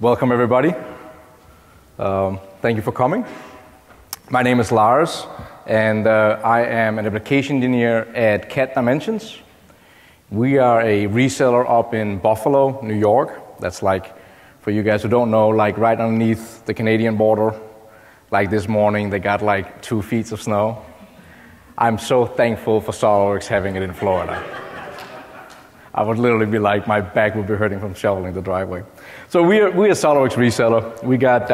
Welcome, everybody. Thank you for coming. My name is Lars, and I am an application engineer at CAD Dimensions. We are a reseller up in Buffalo, New York. That's like, for you guys who don't know, like right underneath the Canadian border. Like this morning, they got like 2 feet of snow. I'm so thankful for SolidWorks having it in Florida. I would literally be like, my back would be hurting from shoveling the driveway. So we're a SolidWorks reseller. We got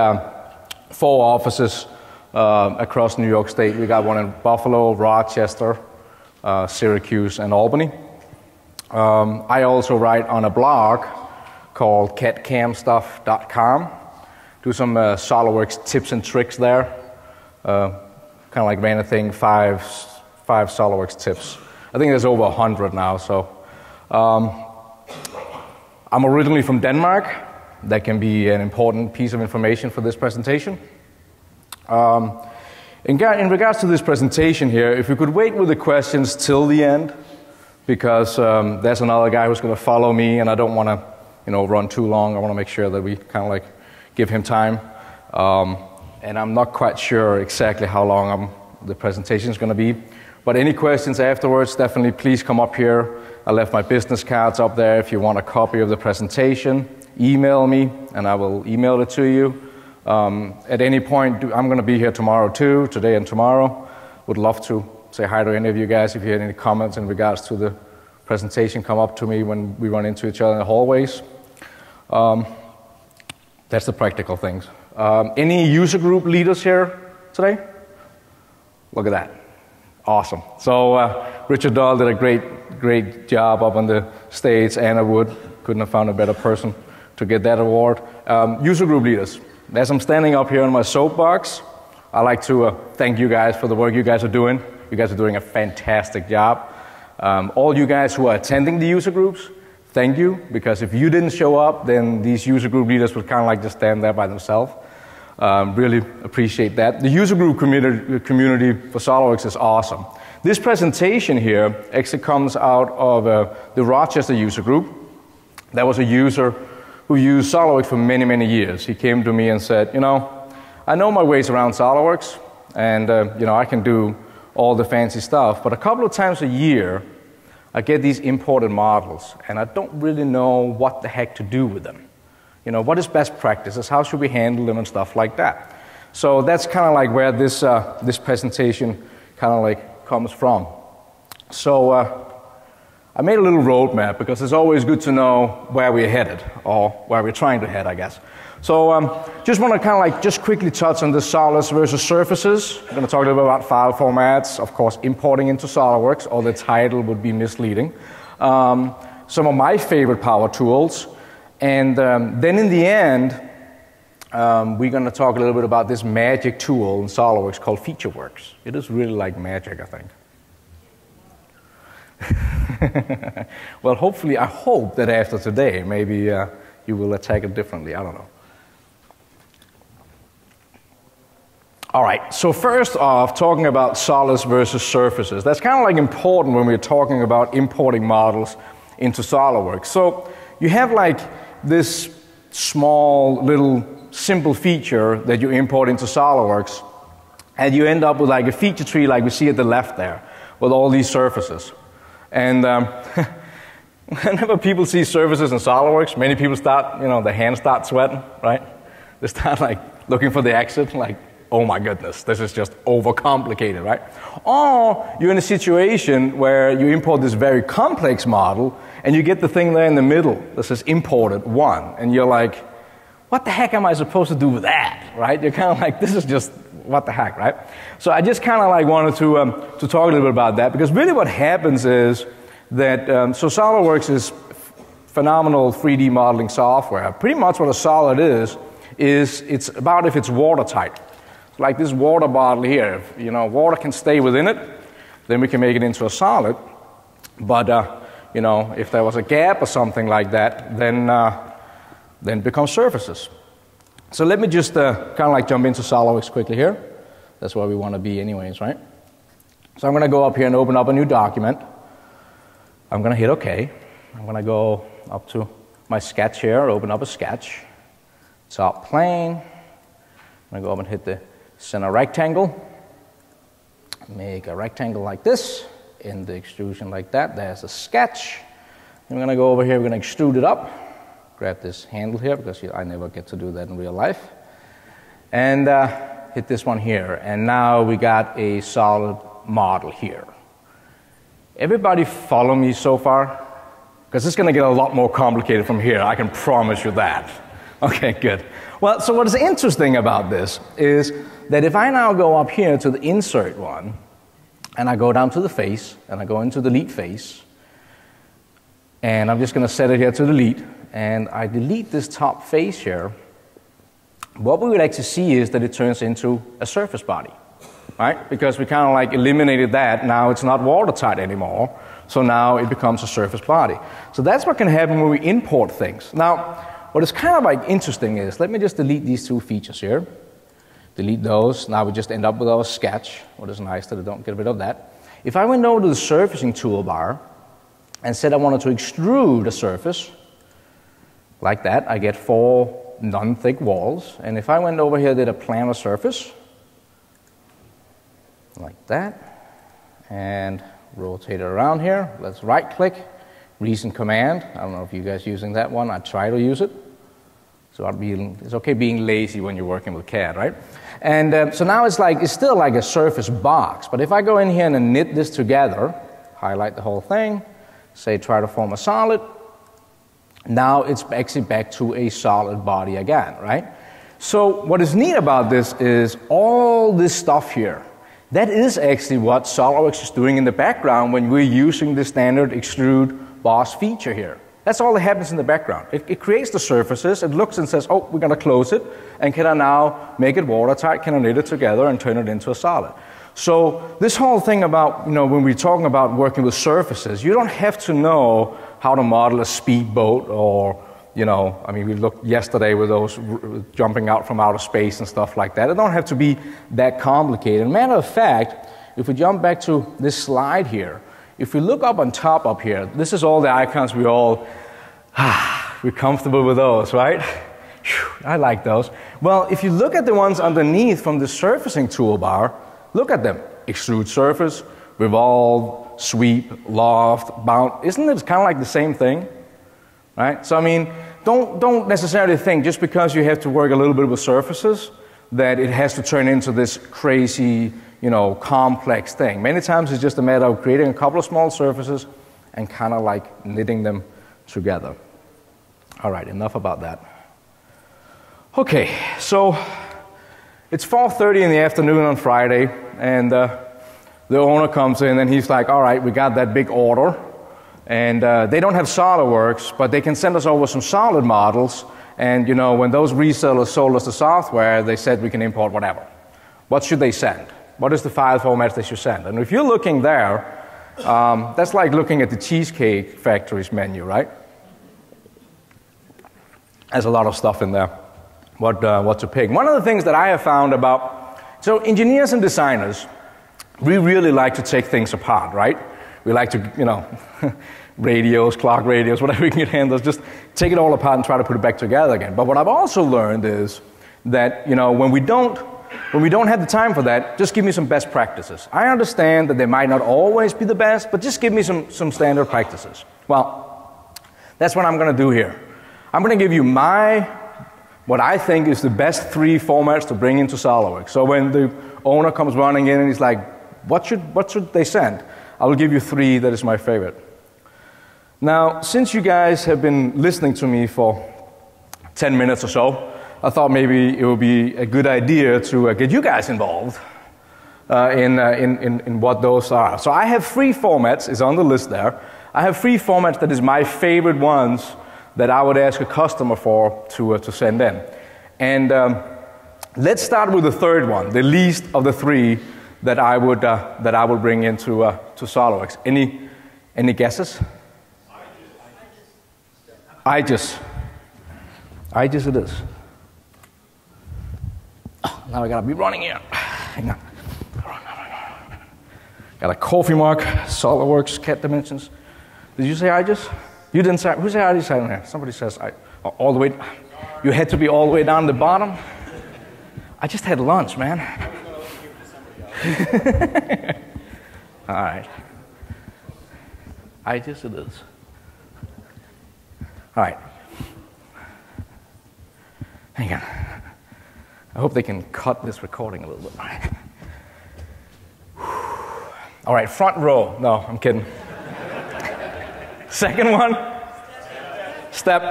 4 offices across New York State. We got one in Buffalo, Rochester, Syracuse, and Albany. I also write on a blog called cadcamstuff.com. Do some SolidWorks tips and tricks there. Kind of like ran a thing, five SolidWorks tips. I think there's over 100 now, so. I'm originally from Denmark. That can be an important piece of information for this presentation. In regards to this presentation here, if we could wait with the questions till the end, because there's another guy who's going to follow me, and I don't want to, run too long. I want to make sure that we kind of like give him time. And I'm not quite sure exactly how long the presentation is going to be. But any questions afterwards, definitely please come up here. I left my business cards up there. If you want a copy of the presentation, email me, and I will email it to you. At any point, I'm going to be here tomorrow too, today and tomorrow. Would love to say hi to any of you guys. If you had any comments in regards to the presentation, come up to me when we run into each other in the hallways. That's the practical things. Any user group leaders here today? Look at that. Awesome. So Richard Dahl did a great job up on the stage. Anna Wood, couldn't have found a better person to get that award. User group leaders. As I'm standing up here on my soapbox, I'd like to thank you guys for the work you guys are doing. You guys are doing a fantastic job. All you guys who are attending the user groups, thank you, because if you didn't show up, then these user group leaders would kind of like just stand there by themselves. Really appreciate that. The user group community for SolidWorks is awesome. This presentation here actually comes out of the Rochester user group. That was a user who used SolidWorks for many, many years. He came to me and said, I know my ways around SolidWorks, and I can do all the fancy stuff, but a couple of times a year, I get these imported models, and I don't really know what the heck to do with them. What is best practices? How should we handle them and stuff like that? So that's kind of like where this presentation kind of like comes from. So I made a little roadmap because it's always good to know where we're headed or where we're trying to head, I guess. So just want to kind of like just quickly touch on the solids versus surfaces. I'm going to talk a little bit about file formats, of course, importing into SolidWorks, or the title would be misleading. Some of my favorite power tools. And then in the end, we're going to talk a little bit about this magic tool in SolidWorks called FeatureWorks. It is really like magic, I think. Well, hopefully, I hope that after today, maybe you will attack it differently. I don't know. All right, so first off, talking about solids versus surfaces. That's kind of like important when we're talking about importing models into SolidWorks. So you have like this small little simple feature that you import into SolidWorks, and you end up with like a feature tree like we see at the left there with all these surfaces. And whenever people see surfaces in SolidWorks, many people start, their hands start sweating, right? They start like looking for the exit, like, oh my goodness, this is just overcomplicated, right? Or you're in a situation where you import this very complex model and you get the thing there in the middle that says imported 1, and you're like, what the heck am I supposed to do with that, right? You're kind of like, this is just, what the heck, right? So I just kind of like wanted to talk a little bit about that, because really what happens is that, so SolidWorks is phenomenal 3D modeling software. Pretty much what a solid is it's about if it's watertight. Like this water bottle here, if water can stay within it, then we can make it into a solid. But if there was a gap or something like that, then it becomes surfaces. So let me just kind of like jump into SolidWorks quickly here. That's where we want to be anyways, right? So I'm going to go up here and open up a new document. I'm going to hit OK. I'm going to go up to my sketch here, open up a sketch. top plane. I'm going to go up and hit the center rectangle. Make a rectangle like this, in the extrusion like that. There's a sketch. I'm going to go over here, we're going to extrude it up. Grab this handle here, because I never get to do that in real life. And hit this one here. And now we got a solid model here. Everybody follow me so far? Because it's going to get a lot more complicated from here, I can promise you that. Okay, good. Well, so what is interesting about this is that if I now go up here to the insert one, and I go down to the face, and I go into delete face, and I'm just going to set it here to delete, and I delete this top face here, what we would actually see is that it turns into a surface body, right? Because we kind of like eliminated that, now it's not watertight anymore, so now it becomes a surface body. So that's what can happen when we import things. Now, what is kind of like interesting is, let me just delete these two features here. Delete those, now we just end up with our sketch. What is nice that I don't get rid of that. If I went over to the surfacing toolbar and said I wanted to extrude a surface, like that, I get 4 non-thick walls. And if I went over here and did a planar surface, like that, and rotate it around here, let's right click, recent command. I don't know if you guys are using that one, I try to use it. So it's okay being lazy when you're working with CAD, right? And so now it's still like a surface box, but if I go in here and knit this together, highlight the whole thing, say try to form a solid, now it's actually back to a solid body again, right? So what is neat about this is all this stuff here, that is actually what SolidWorks is doing in the background when we're using the standard extrude boss feature here. That's all that happens in the background. It creates the surfaces, it looks and says, oh, we're going to close it, and can I now make it watertight, can I knit it together and turn it into a solid? So this whole thing about, when we're talking about working with surfaces, you don't have to know how to model a speedboat or, we looked yesterday with those jumping out from outer space and stuff like that. It don't have to be that complicated. Matter of fact, if we jump back to this slide here, if we look up on top up here, this is all the icons we're comfortable with those, right? Whew, I like those. Well, if you look at the ones underneath from the surfacing toolbar, look at them. Extrude surface, revolve, sweep, loft, bound. Isn't it kind of like the same thing? Right? So don't necessarily think just because you have to work a little bit with surfaces that it has to turn into this crazy, complex thing. Many times it's just a matter of creating a couple of small surfaces and kind of like knitting them together. All right, enough about that. Okay, so it's 4:30 in the afternoon on Friday, and the owner comes in and he's like, all right, we got that big order, and they don't have SolidWorks, but they can send us over some solid models, and when those resellers sold us the software, they said we can import whatever. What should they send? What is the file format they should send? And if you're looking there, that's like looking at the Cheesecake Factory's menu, right? There's a lot of stuff in there, what to pick. One of the things that I have found so engineers and designers, we really like to take things apart, right? We like to, radios, clock radios, whatever we can get handles, just take it all apart and try to put it back together again. But what I've also learned is that, when we don't have the time for that, just give me some best practices. I understand that they might not always be the best, but just give me some standard practices. Well, that's what I'm going to do here. I'm going to give you what I think is the best 3 formats to bring into SolidWorks. So when the owner comes running in and he's like, what should they send? I will give you 3 that is my favorite. Now, since you guys have been listening to me for 10 minutes or so, I thought maybe it would be a good idea to get you guys involved in what those are. So I have 3 formats, it's on the list there. I have 3 formats that is my favorite ones that I would ask a customer for to send in. And let's start with the third one, the least of the 3 that I would bring into to SolidWorks. Any guesses? IGES it is. Oh, now I gotta be running here. Hang on. Got a coffee mark, SolidWorks, cat dimensions. Did you say IGES? You didn't say. Who said IGES down there? Somebody says all the way. You had to be all the way down the bottom. I just had lunch, man. All right. It is. All right. Hang on. I hope they can cut this recording a little bit. All right, front row. No, I'm kidding. Second one. Step.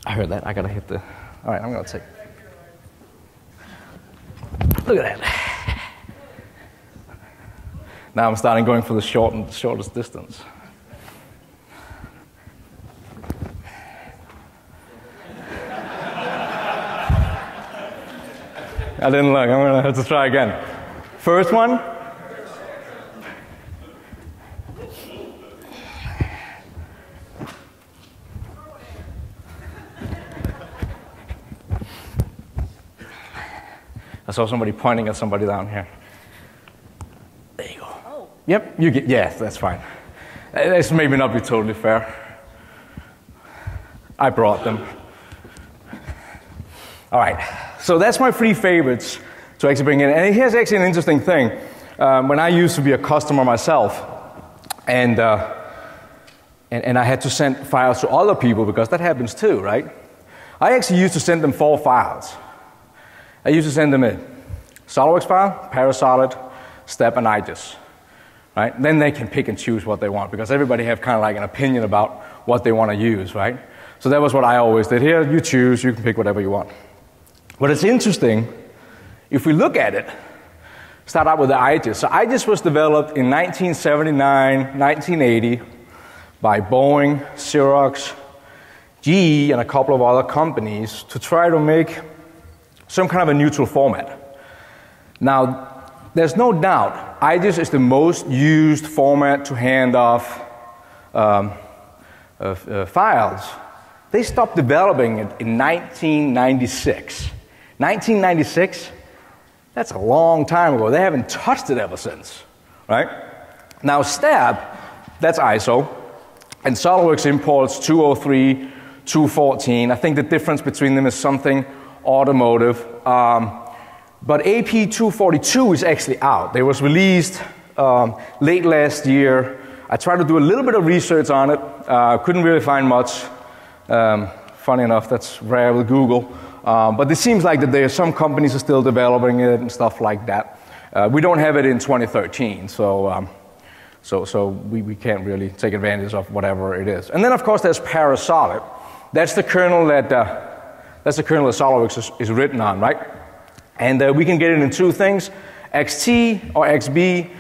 I heard that. I gotta hit the. All right, I'm gonna take. Look at that. Now I'm starting going for the shortest distance. I didn't look. I'm gonna have to try again. First one. I saw somebody pointing at somebody down here. There you go. Oh. Yep, you get, yes, that's fine. This may not be totally fair. I brought them. All right, so that's my 3 favorites to actually bring in. And here's actually an interesting thing. When I used to be a customer myself, and I had to send files to other people, because that happens too, right? I actually used to send them 4 files. I used to send them a SolidWorks file, Parasolid, Step, and IGES. Right? Then they can pick and choose what they want, because everybody have kind of like an opinion about what they want to use, right? So that was what I always did. Here, you choose, you can pick whatever you want. But it's interesting, if we look at it, start out with the IGES. So IGES was developed in 1979, 1980 by Boeing, Xerox, GE, and a couple of other companies to try to make some kind of a neutral format. Now, there's no doubt, IGES is the most used format to hand off files. They stopped developing it in 1996. 1996? That's a long time ago. They haven't touched it ever since, right? Now, Step, that's ISO, and SolidWorks imports 203, 214. I think the difference between them is something automotive, but AP 242 is actually out. It was released late last year. I tried to do a little bit of research on it, couldn't really find much. Funny enough, that's rare with Google, but it seems like that there are some companies are still developing it and stuff like that. We don't have it in 2013, so we can't really take advantage of whatever it is. And then of course there's Parasolid. That's the kernel that SolidWorks is written on, right? And we can get it in 2 things, XT or XB.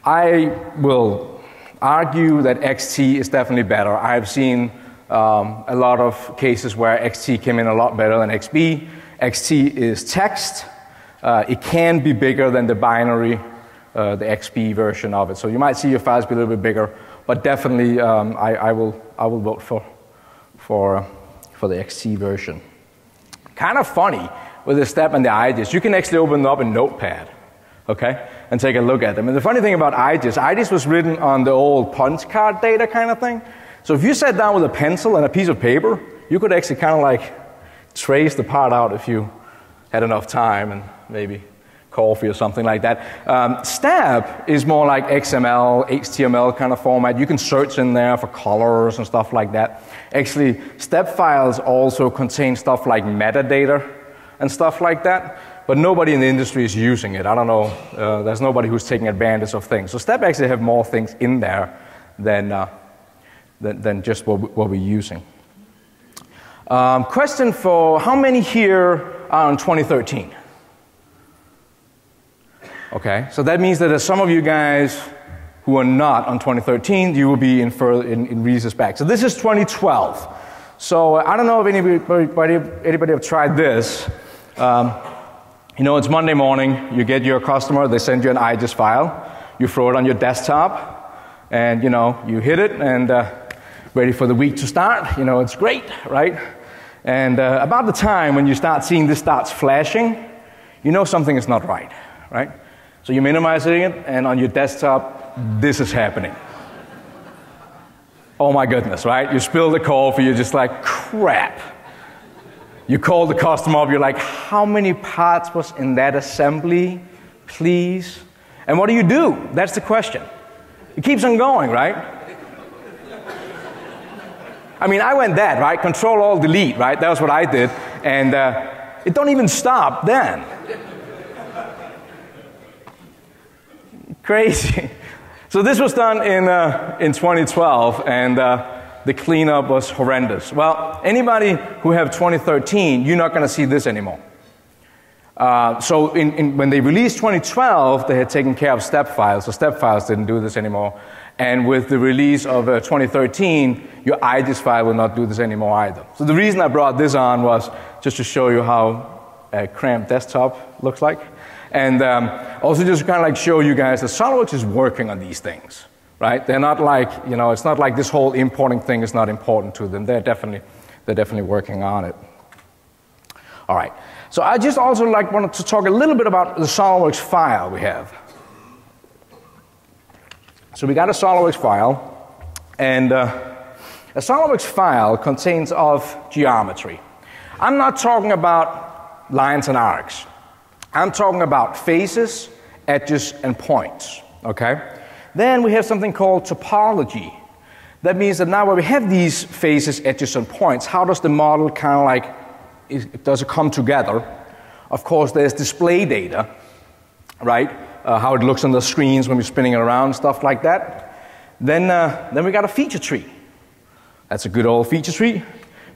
I will argue that XT is definitely better. I've seen a lot of cases where XT came in a lot better than XB. XT is text. It can be bigger than the binary, the XB version of it. So you might see your files be a little bit bigger, but definitely I will vote for the XT version. Kind of funny with the Step and the IGES. You can actually open up a notepad, okay, and take a look at them. And the funny thing about IGES was written on the old punch card data kind of thing. So if you sat down with a pencil and a piece of paper, you could actually kind of like trace the part out if you had enough time and maybe coffee or something like that. Step is more like XML, HTML kind of format. You can search in there for colors and stuff like that. Actually, Step files also contain stuff like metadata and stuff like that, but nobody in the industry is using it. I don't know, there's nobody who's taking advantage of things. So Step actually have more things in there than just what we're using. Question for how many here are in 2013? Okay, so that means that there's some of you guys who are not on 2013, you will be in releases back. So this is 2012. So I don't know if anybody have tried this. You know, it's Monday morning, you get your customer, they send you an IGES file, you throw it on your desktop, and you know, you hit it, and ready for the week to start. You know, it's great, right? And about the time when you start seeing this starts flashing, you know something is not right, right? So you're minimizing it, and on your desktop, this is happening. Oh my goodness, right? You spill the coffee, you're just like, crap. You call the customer up, you're like, how many parts was in that assembly, please? And what do? That's the question. It keeps on going, right? I mean, I went that, right? Control, Alt, Delete, right? That was what I did. And it don't even stop then. Crazy. So this was done in 2012, and the cleanup was horrendous. Well, anybody who have 2013, you're not going to see this anymore. So when they released 2012, they had taken care of step files, so step files didn't do this anymore. And with the release of 2013, your IDIS file will not do this anymore either. So the reason I brought this on was just to show you how a cramped desktop looks like. And also just kind of like show you guys that SolidWorks is working on these things, right? They're not like, it's not like this whole importing thing is not important to them. They're definitely working on it. All right. So I just also wanted to talk a little bit about the SolidWorks file we have. So we got a SolidWorks file, and a SolidWorks file contains of geometry. I'm not talking about lines and arcs. I'm talking about faces, edges, and points, okay? Then we have something called topology. That means that now when we have these faces, edges, and points, how does the model kind of like, does it come together? Of course, there's display data, right? How it looks on the screens when we're spinning it around, stuff like that. Then we got a feature tree. That's a good old feature tree.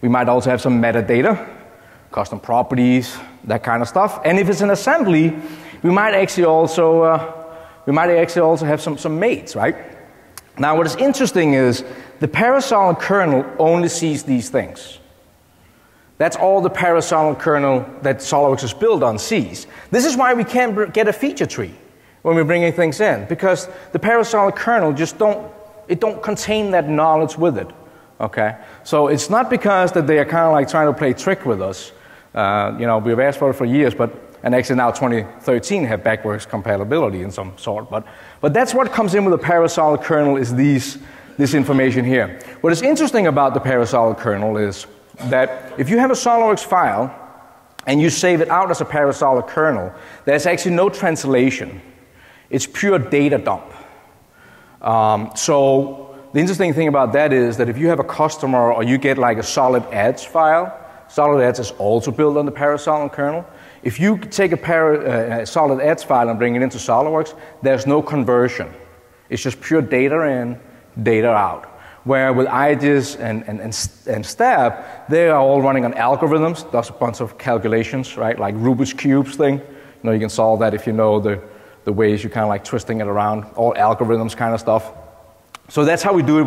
We might also have some metadata, custom properties, that kind of stuff. And if it's an assembly, we might actually also have some mates, right? Now, what is interesting is the parasolid kernel only sees these things. That's all the parasolid kernel that SolidWorks is built on sees. This is why we can't get a feature tree when we're bringing things in, because the parasolid kernel just don't contain that knowledge with it. Okay, so it's not because that they are kind of like trying to play trick with us. We've asked for years, and actually now 2013 have backwards compatibility in some sort. But that's what comes in with the parasolid kernel is this information here. What is interesting about the parasolid kernel is that if you have a SolidWorks file and you save it out as a parasolid kernel, there's actually no translation. It's pure data dump. So the interesting thing about that is that if you have a customer or you get like a SolidEdge file, SolidEdge is also built on the parasolid kernel. If you take a SolidEdge file and bring it into SolidWorks, there's no conversion. It's just pure data in, data out. Where with IDIS and STEP, they are all running on algorithms. Does a bunch of calculations, right? Like Rubik's Cubes thing. You can solve that if you know the ways you're kind of like twisting it around. All algorithms kind of stuff. So that's how we do it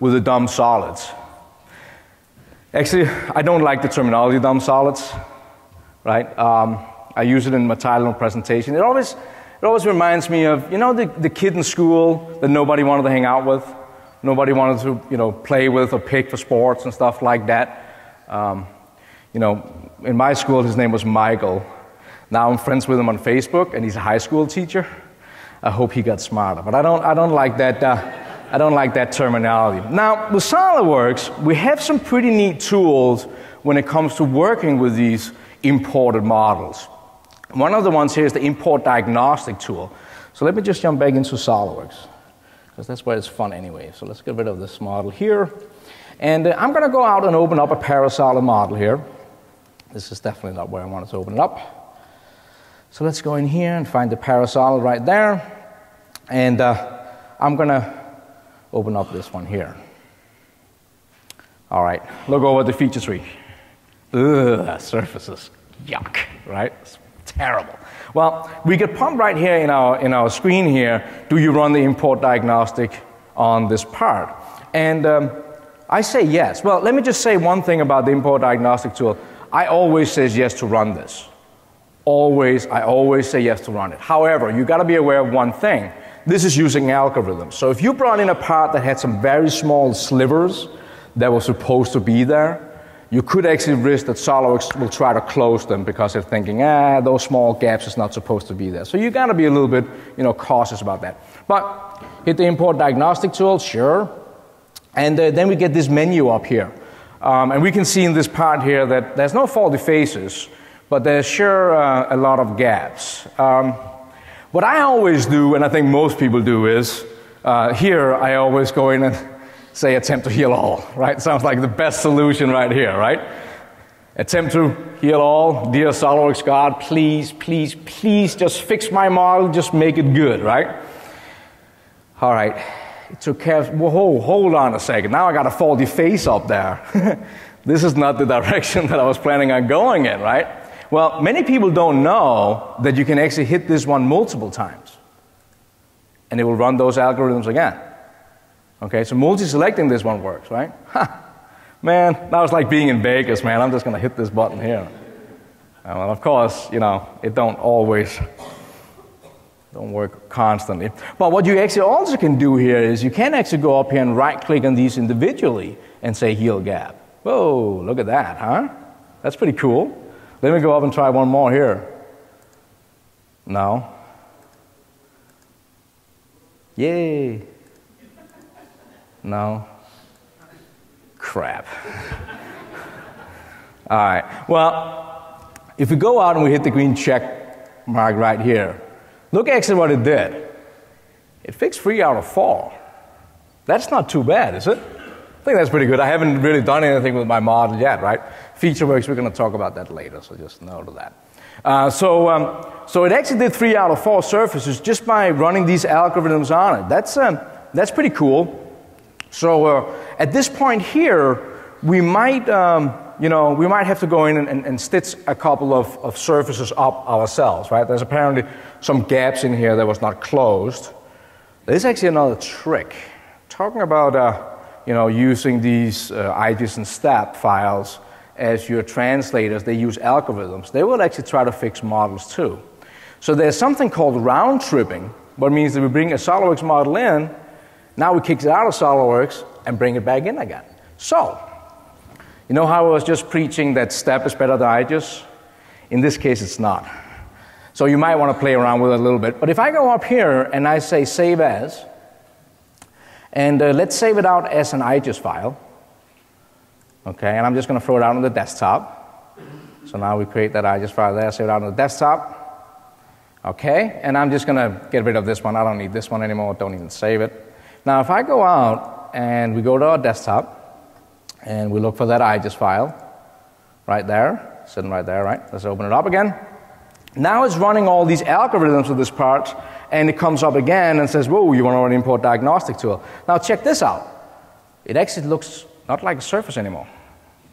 with the dumb solids. Actually, I don't like the terminology dumb solids, right? I use it in my title and presentation. It always reminds me of, the kid in school that nobody wanted to hang out with. Nobody wanted to, play with or pick for sports and stuff like that. In my school, his name was Michael. Now I'm friends with him on Facebook, and he's a high school teacher. I hope he got smarter, but I don't like that. I don't like that terminology. Now, with SolidWorks, we have some pretty neat tools when it comes to working with these imported models. One of the ones here is the Import Diagnostic tool. So let me just jump back into SolidWorks, because that's where it's fun anyway. So let's get rid of this model here. And I'm going to go out and open up a parasolid model here. This is definitely not where I wanted to open it up. So let's go in here and find the parasolid right there. And I'm going to open up this one here. All right, look over the feature tree. Ugh, surfaces, yuck, right? It's terrible. Well, we get pumped right here in our screen here. Do you run the import diagnostic on this part? And I say yes. Well, let me just say one thing about the import diagnostic tool. I always say yes to run this. I always say yes to run it. However, you got to be aware of one thing. This is using algorithms. So if you brought in a part that had some very small slivers that were supposed to be there, you could actually risk that SolidWorks will try to close them because they're thinking, those small gaps is not supposed to be there. So you got to be a little bit, cautious about that. But hit the import diagnostic tool, sure. And then we get this menu up here. And we can see in this part here that there's no faulty faces, but there's sure a lot of gaps. What I always do, and I think most people do, is here I always go in and say attempt to heal all, right? Sounds like the best solution right here, right? Attempt to heal all. Dear SolidWorks God, please, please, please just fix my model, just make it good, right? All right. It took care of, whoa, hold on a second. Now I got a faulty face up there. This is not the direction that I was planning on going in, right? Well, many people don't know that you can actually hit this one multiple times, and it will run those algorithms again. Okay, so multi-selecting this one works, right? Man, that was like being in Vegas, man. I'm just going to hit this button here. Well, of course, you know, it don't work constantly. But what you actually also can do here is you can actually go up here and right-click on these individually and say heal gap. Whoa, look at that, huh? That's pretty cool. Let me go up and try one more here. No. Yay. No. Crap. All right. Well, if we go out and we hit the green check mark right here, look actually what it did. It fixed 3 out of 4. That's not too bad, is it? I think that's pretty good. I haven't really done anything with my model yet, right? FeatureWorks, we're going to talk about that later, so just note that. So it actually did 3 out of 4 surfaces just by running these algorithms on it. That's pretty cool. So at this point here, we might, we might have to go in and stitch a couple of surfaces up ourselves, right? There's apparently some gaps in here that was not closed. There's actually another trick. Talking about, using these IGES and STAP files as your translators, they use algorithms. They will actually try to fix models too. So there's something called round tripping, what means that we bring a SolidWorks model in, now we kick it out of SolidWorks and bring it back in again. So, you know how I was just preaching that STAP is better than IGES? In this case, it's not. So you might want to play around with it a little bit. But if I go up here and I say save as, and let's save it out as an IGES file. Okay, and I'm just going to throw it out on the desktop. So now we create that IGES file there, save it out on the desktop. Okay, and I'm just going to get rid of this one. I don't need this one anymore. Don't even save it. Now, if I go out and we go to our desktop and we look for that IGES file right there, sitting right there, right? Let's open it up again. Now it's running all these algorithms with this part, and it comes up again and says, whoa, you want to import Diagnostic tool. Now check this out. It actually looks not like a surface anymore.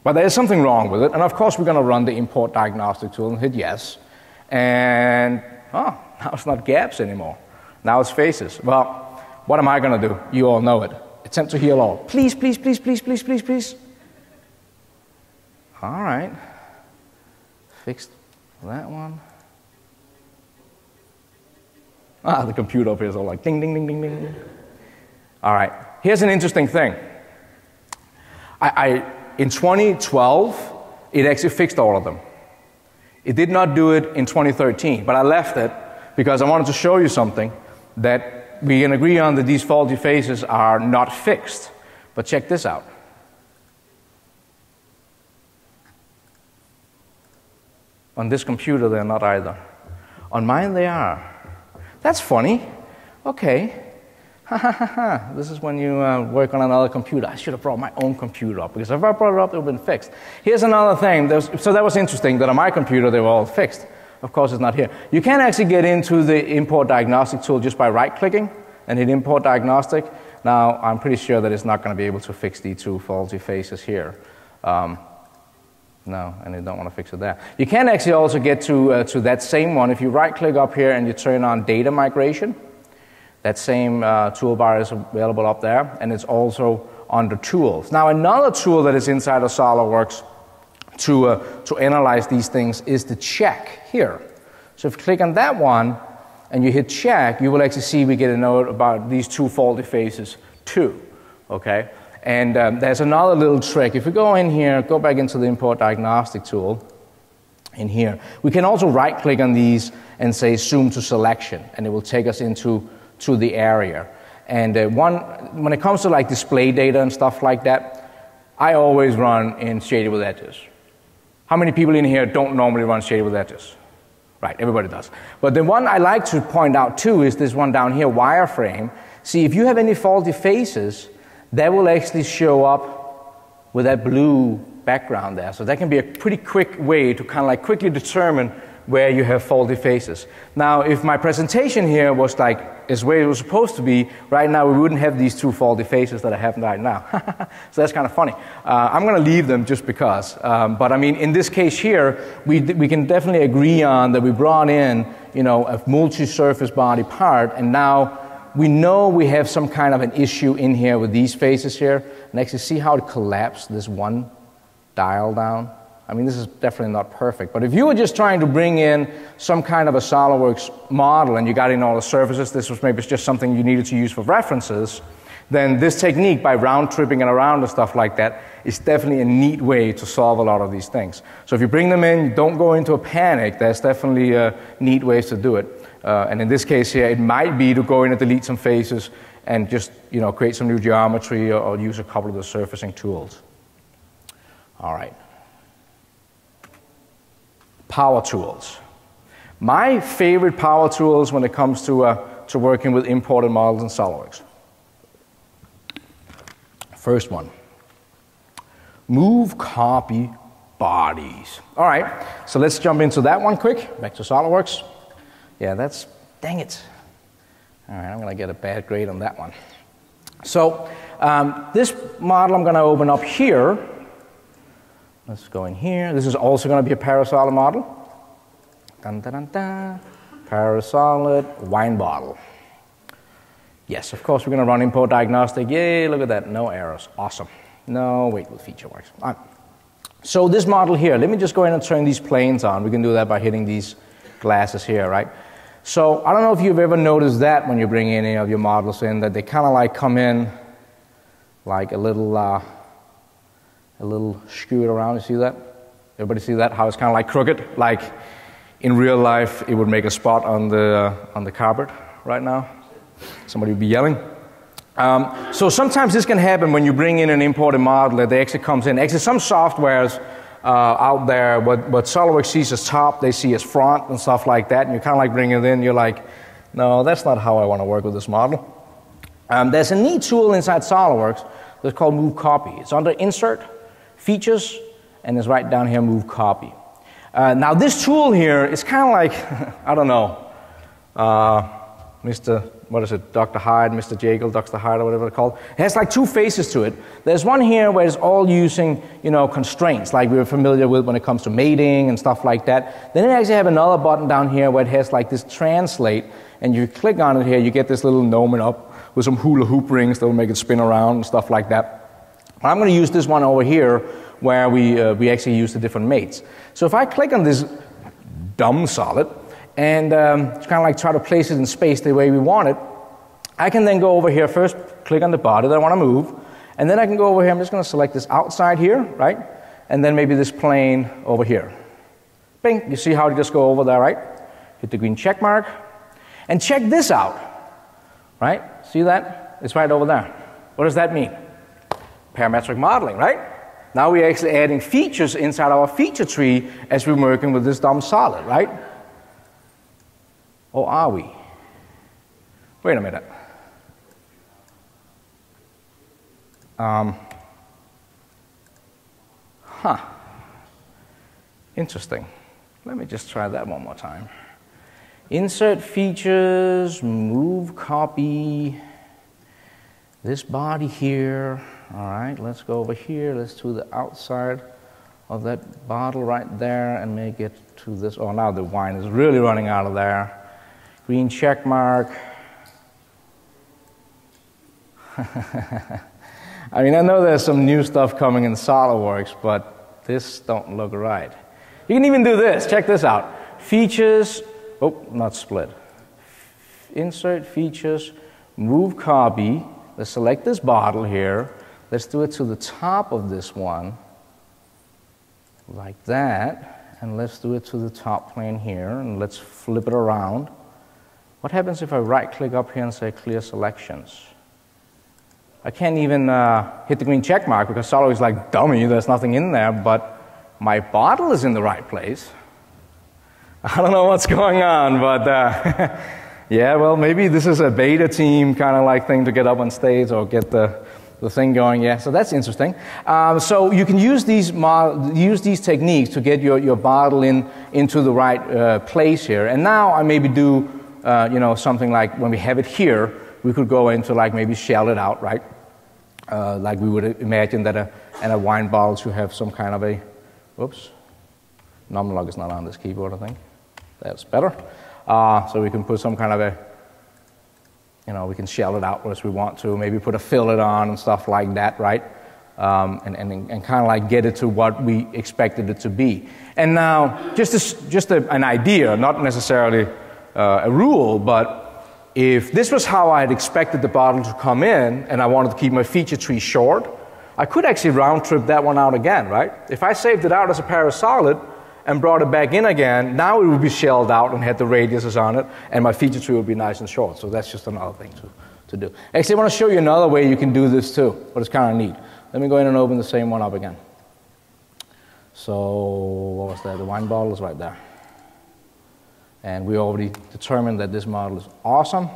But there is something wrong with it, and of course we're going to run the import Diagnostic tool and hit yes. And, now it's not gaps anymore. Now it's faces. Well, what am I going to do? You all know it. Attempt to heal all. Please, please, please, please, please, please, please. All right. Fixed that one. The computer up here is all like ding, ding, ding, ding, ding. All right. Here's an interesting thing. In 2012, it actually fixed all of them. It did not do it in 2013, but I left it because I wanted to show you something that we can agree on that these faulty faces are not fixed. But check this out. On this computer, they're not either. On mine, they are. That's funny. Okay. This is when you work on another computer. I should have brought my own computer up, because if I brought it up, it would have been fixed. Here's another thing. So that was interesting that on my computer, they were all fixed. Of course, it's not here. You can actually get into the Import Diagnostic tool just by right-clicking and hit Import Diagnostic. Now, I'm pretty sure that it's not going to be able to fix the two faulty faces here. No, and you don't want to fix it there. You can actually also get to that same one. If you right-click up here and you turn on Data Migration, that same toolbar is available up there, and it's also under Tools. Now, another tool that is inside of SolidWorks to analyze these things is the check here. So if you click on that one and you hit check, you will actually see we get a note about these two faulty faces too. Okay? And there's another little trick. If we go in here, go back into the Import Diagnostic tool in here, we can also right-click on these and say Zoom to Selection, and it will take us into the area. And when it comes to like display data and stuff like that, I always run in shaded with edges. How many people in here don't normally run shaded with edges? Right, everybody does. But the one I like to point out too is this one down here, wireframe. See, if you have any faulty faces, that will actually show up with that blue background there. So that can be a pretty quick way to kind of like quickly determine where you have faulty faces. Now, if my presentation here was like as where it was supposed to be, right now we wouldn't have these two faulty faces that I have right now. So that's kind of funny. I'm going to leave them just because. But I mean, in this case here, we can definitely agree on that we brought in, you know, a multi-surface body part, and now we know we have some kind of an issue in here with these faces here. And actually see how it collapsed this one dial down. I mean, this is definitely not perfect, but if you were just trying to bring in some kind of a SolidWorks model and you got in all the surfaces, this was maybe just something you needed to use for references, then this technique by round tripping and around and stuff like that is definitely a neat way to solve a lot of these things. So if you bring them in, don't go into a panic. There's definitely neat ways to do it. And in this case here, it might be to go in and delete some faces and just, you know, create some new geometry or use a couple of the surfacing tools. All right. Power tools. My favorite power tools when it comes to working with imported models in SolidWorks. First one, move, copy, bodies. All right, so let's jump into that one quick. Back to SolidWorks. Yeah, that's, dang it. All right, I'm going to get a bad grade on that one. So this model I'm going to open up here. Let's go in here. This is also going to be a Parasolid model. Dun, dun, dun, dun. Parasolid wine bottle. Yes, of course, we're going to run import diagnostic. Yay, look at that. No errors. Awesome. No, wait, with feature works. All right. So this model here, let me just go in and turn these planes on. We can do that by hitting these glasses here, right? So I don't know if you've ever noticed that when you bring in any of your models in, that they kind of like come in like a little skewed around. You see that? Everybody see that? How it's kind of like crooked? Like in real life, it would make a spot on the carpet right now. Somebody would be yelling. So sometimes this can happen when you bring in an imported model that they actually comes in. Actually, some softwares out there, what SolidWorks sees as top, they see as front and stuff like that. And you kind of like bring it in, you're like, no, that's not how I want to work with this model. There's a neat tool inside SolidWorks that's called Move Copy. It's under Insert, Features, and it's right down here, Move Copy. Now this tool here is kind of like, I don't know, what is it, Dr. Hyde, Mr. Jekyll, Dr. Hyde, or whatever it's called. It has like two faces to it. There's one here where it's all using, you know, constraints, like we're familiar with when it comes to mating and stuff like that. Then it actually have another button down here where it has like this translate, and you click on it here, you get this little gnomon up with some hula hoop rings that will make it spin around and stuff like that. But I'm going to use this one over here where we actually use the different mates. So if I click on this dumb solid, and kind of like try to place it in space the way we want it, I can then go over here first, click on the body that I want to move, and then I can go over here, I'm just going to select this outside here, right? And then maybe this plane over here. Bing, you see how it just go over there, right? Hit the green check mark, and check this out, right? See that? It's right over there. What does that mean? Parametric modeling, right? Now we're actually adding features inside our feature tree as we're working with this dumb solid, right? Or are we? Wait a minute. Interesting. Let me just try that one more time. Insert features, move copy, this body here. All right, let's go over here. Let's do the outside of that bottle right there and make it to this. Oh, now the wine is really running out of there. Green check mark. I mean, I know there's some new stuff coming in SolidWorks, but this don't look right. You can even do this. Check this out. Features. Oh, not split. Insert features. Move copy. Let's select this bottle here. Let's do it to the top of this one. Like that. And let's do it to the top plane here. And let's flip it around. What happens if I right-click up here and say Clear Selections? I can't even hit the green check mark because SolidWorks is like, dummy, there's nothing in there, but my bottle is in the right place. I don't know what's going on, but yeah, well, maybe this is a beta team kind of like thing to get up on stage or get the thing going. Yeah, so that's interesting. So you can use these techniques to get your bottle into the right place here. And now I maybe do you know, something like when we have it here, we could go into like maybe shell it out, right? Like we would imagine that a wine bottle should have some kind of a, whoops, numlock is not on this keyboard, I think. That's better. So we can put some kind of a, you know, we can shell it out as we want to, maybe put a fillet on and stuff like that, right? And kind of like get it to what we expected it to be. And now, just an idea, not necessarily a rule, but if this was how I had expected the bottle to come in, and I wanted to keep my feature tree short, I could actually round trip that one out again, right? If I saved it out as a parasolid and brought it back in again, now it would be shelled out and had the radiuses on it, and my feature tree would be nice and short. So that's just another thing to do. Actually, I want to show you another way you can do this too, but it's kind of neat. Let me go in and open the same one up again. So, what was that? The wine bottle is right there. And we already determined that this model is awesome.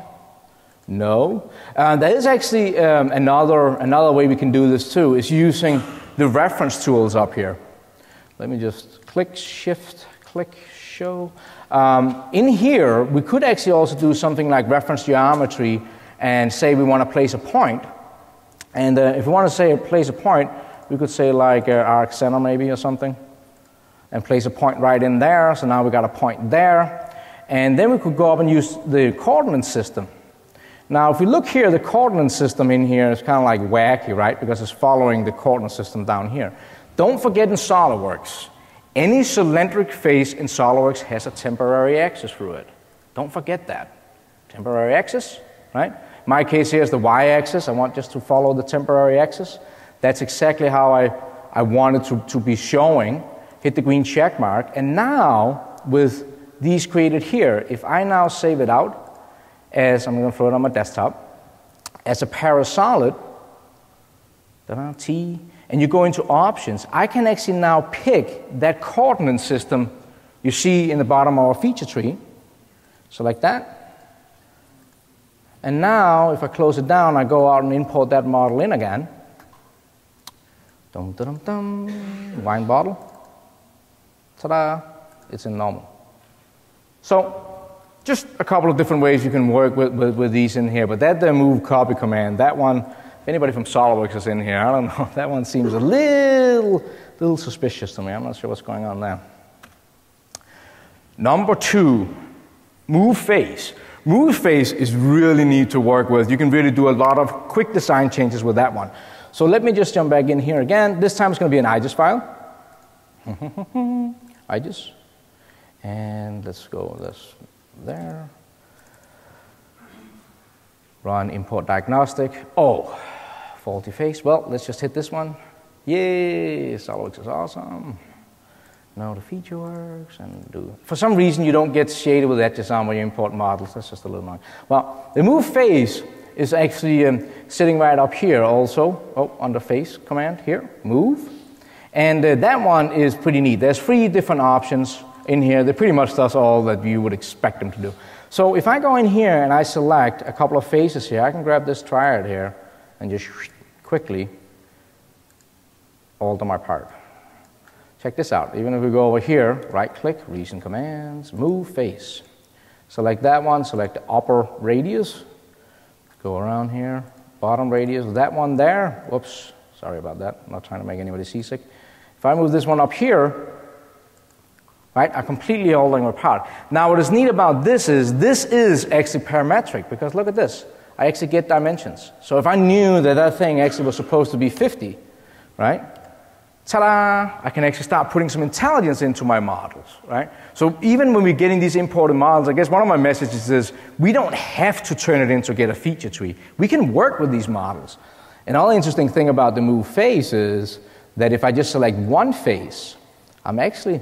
No. There is actually another way we can do this too, is using the reference tools up here. Let me just click, shift, click, show. In here, we could actually also do something like reference geometry and say we want to place a point. And if we want to say place a point, we could say like arc center maybe or something, and place a point right in there. So now we got a point there. And then we could go up and use the coordinate system. Now, if we look here, the coordinate system in here is kind of like wacky, right? Because it's following the coordinate system down here. Don't forget in SolidWorks, any cylindric face in SolidWorks has a temporary axis through it. Don't forget that. Temporary axis, right? In my case here is the y-axis. I want just to follow the temporary axis. That's exactly how I wanted to be showing. Hit the green check mark. And now, with these created here, if I now save it out as, I'm going to throw it on my desktop, as a parasolid, T, and you go into options, I can actually now pick that coordinate system you see in the bottom of our feature tree. So like that. And now, if I close it down, I go out and import that model in again. Dum, dum, dum, wine bottle. Ta-da, it's in normal. So, just a couple of different ways you can work with these in here, but that the move copy command, that one, if anybody from SolidWorks is in here, I don't know, that one seems a little suspicious to me. I'm not sure what's going on there. Number 2, move face. Move face is really neat to work with. You can really do a lot of quick design changes with that one. So let me just jump back in here again. This time it's going to be an IGES file. IGES. And let's go this there. Run import diagnostic. Oh, faulty face. Well, let's just hit this one. Yay, SolidWorks is awesome. Now the feature works and do. For some reason, you don't get shaded with edges on when you import models. That's just a little annoying. Well, the move face is actually sitting right up here also. Oh, under face command here, move. And that one is pretty neat. There's 3 different options in here. That pretty much does all that you would expect them to do. So if I go in here and I select a couple of faces here, I can grab this triad here and just quickly alter my part. Check this out. Even if we go over here, right-click, recent commands, move face. Select that one, select the upper radius. Go around here, bottom radius, that one there. Whoops, sorry about that. I'm not trying to make anybody seasick. If I move this one up here, right, I'm completely altering my part. Now, what is neat about this is actually parametric, because look at this. I actually get dimensions. So if I knew that that thing actually was supposed to be 50, right? Ta-da! I can actually start putting some intelligence into my models, right? So even when we're getting these imported models, I guess one of my messages is we don't have to turn it into get a feature tree. We can work with these models. And all the interesting thing about the move face is that if I just select one face, I'm actually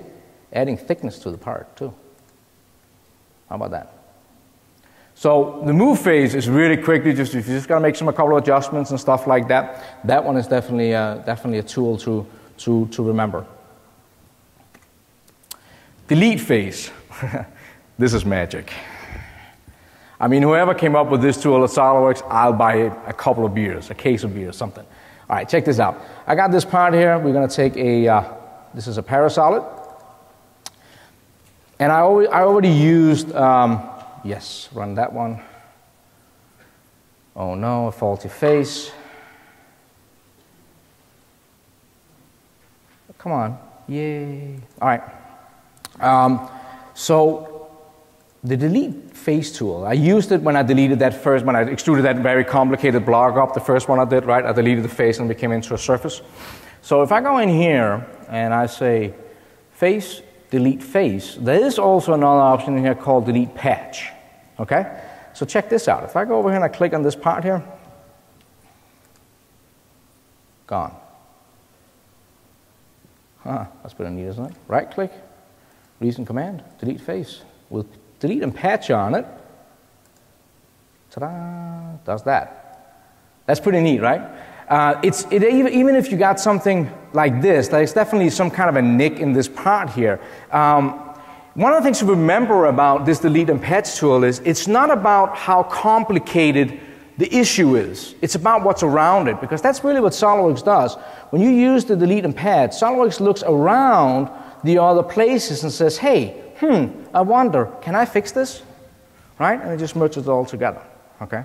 adding thickness to the part too. How about that? So the move phase is really quickly, if you just got to make a couple of adjustments and stuff like that, that one is definitely a tool to remember. Delete phase. This is magic. I mean, whoever came up with this tool at SolidWorks, I'll buy a couple of beers, a case of beer, something. All right, check this out. I got this part here. We're going to take this is a parasolid. And I already used, yes, run that one. Oh no, a faulty face. Come on, yay. All right, so the delete face tool, I used it when I deleted that first, when I extruded that very complicated block up, the first one I did, right? I deleted the face and it became into a surface. So if I go in here and I say face, delete face, there is also another option in here called delete patch, okay? So check this out. If I go over here and I click on this part here, gone. Huh, that's pretty neat, isn't it? Right click, recent command, delete face. We'll delete and patch on it. Ta-da, does that. That's pretty neat, right? Even if you got something like this, there's definitely some kind of a nick in this part here. One of the things to remember about this delete and patch tool is it's not about how complicated the issue is. It's about what's around it, because that's really what SolidWorks does. When you use the delete and patch, SolidWorks looks around the other places and says, hey, I wonder, can I fix this? Right? And it just merges it all together, okay?